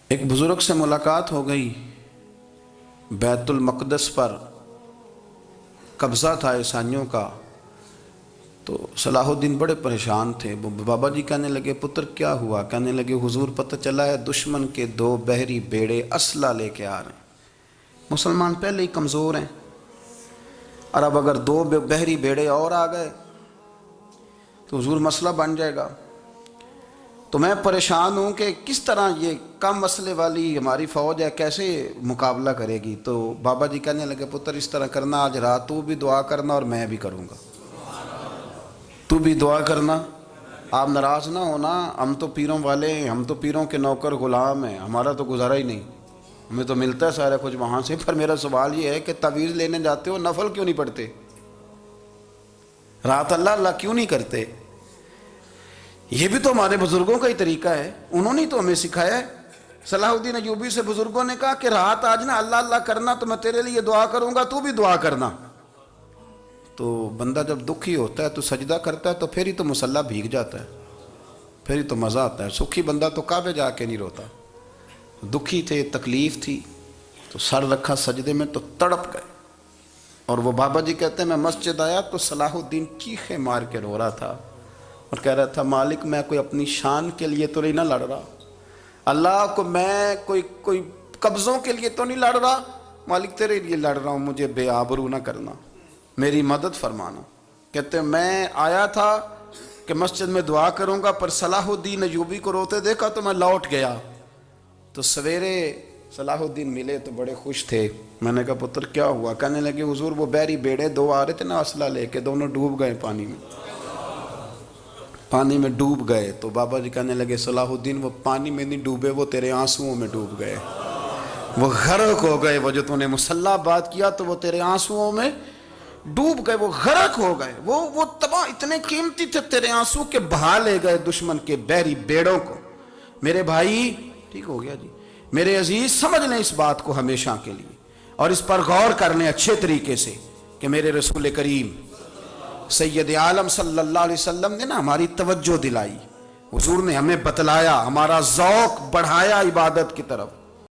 ایک بزرگ سے ملاقات ہو گئی، بیت المقدس پر قبضہ تھا عیسائیوں کا۔ تو صلاح الدین بڑے پریشان تھے۔ بابا جی کہنے لگے پتر کیا ہوا؟ کہنے لگے حضور پتہ چلا ہے دشمن کے 2 بحری بیڑے اسلحہ لے کے آ رہے ہیں۔ مسلمان پہلے ہی کمزور ہیں، اور اب اگر 2 بحری بیڑے اور آ گئے تو حضور مسئلہ بن جائے گا۔ تو میں پریشان ہوں کہ کس طرح یہ کم مسئلے والی ہماری فوج ہے کیسے مقابلہ کرے گی۔ تو بابا جی کہنے لگے پتر اس طرح کرنا، آج رات تو بھی دعا کرنا اور میں بھی کروں گا، تو بھی دعا کرنا۔ آپ ناراض نہ ہونا، ہم تو پیروں والے ہیں، ہم تو پیروں کے نوکر غلام ہیں، ہمارا تو گزارا ہی نہیں، ہمیں تو ملتا ہے سارا کچھ وہاں سے۔ پر میرا سوال یہ ہے کہ تعویذ لینے جاتے ہو نفل کیوں نہیں پڑھتے؟ رات اللہ اللہ کیوں نہیں کرتے؟ یہ بھی تو ہمارے بزرگوں کا ہی طریقہ ہے، انہوں نے تو ہمیں سکھایا ہے۔ صلاح الدین ایوبی سے بزرگوں نے کہا کہ رات آج نا اللہ اللہ کرنا، تو میں تیرے لیے دعا کروں گا، تو بھی دعا کرنا۔ تو بندہ جب دکھی ہوتا ہے تو سجدہ کرتا ہے تو پھر ہی تو مصلی بھیگ جاتا ہے، پھر ہی تو مزہ آتا ہے۔ سکھی بندہ تو کعبے جا کے نہیں روتا۔ دکھی تھے، تکلیف تھی، تو سر رکھا سجدے میں تو تڑپ گئے۔ اور وہ بابا جی کہتے ہیں میں مسجد آیا تو صلاح الدین چیخے مار کے رو رہا تھا اور کہہ رہا تھا مالک میں کوئی اپنی شان کے لیے تو نہیں نہ لڑ رہا، اللہ کو میں کوئی قبضوں کے لیے تو نہیں لڑ رہا، مالک تیرے لیے لڑ رہا ہوں، مجھے بے آبرو نہ کرنا، میری مدد فرمانا۔ کہتے ہیں میں آیا تھا کہ مسجد میں دعا کروں گا، پر صلاح الدین ایوبی کو روتے دیکھا تو میں لوٹ گیا۔ تو سویرے صلاح الدین ملے تو بڑے خوش تھے۔ میں نے کہا پتر کیا ہوا؟ کہنے لگے حضور وہ بحری بیڑے 2 آ رہے تھے نا اسلحہ لے کے، دونوں ڈوب گئے پانی میں ڈوب گئے۔ تو بابا جی کہنے لگے صلاح الدین وہ پانی میں نہیں ڈوبے، وہ تیرے آنسوؤں میں ڈوب گئے، وہ غرق ہو گئے۔ وہ جو تو نے مسلح بات کیا تو وہ تیرے آنسوؤں میں ڈوب گئے، وہ غرق ہو گئے، وہ تباہ، اتنے قیمتی تھے تیرے آنسو کے بہا لے گئے دشمن کے بحری بیڑوں کو۔ میرے بھائی ٹھیک ہو گیا جی، میرے عزیز سمجھ لیں اس بات کو ہمیشہ کے لیے، اور اس پر غور کر لیں اچھے طریقے سے کہ میرے رسول کریم سید عالم صلی اللہ علیہ وسلم نے نا ہماری توجہ دلائی، حضور نے ہمیں بتلایا، ہمارا ذوق بڑھایا عبادت کی طرف۔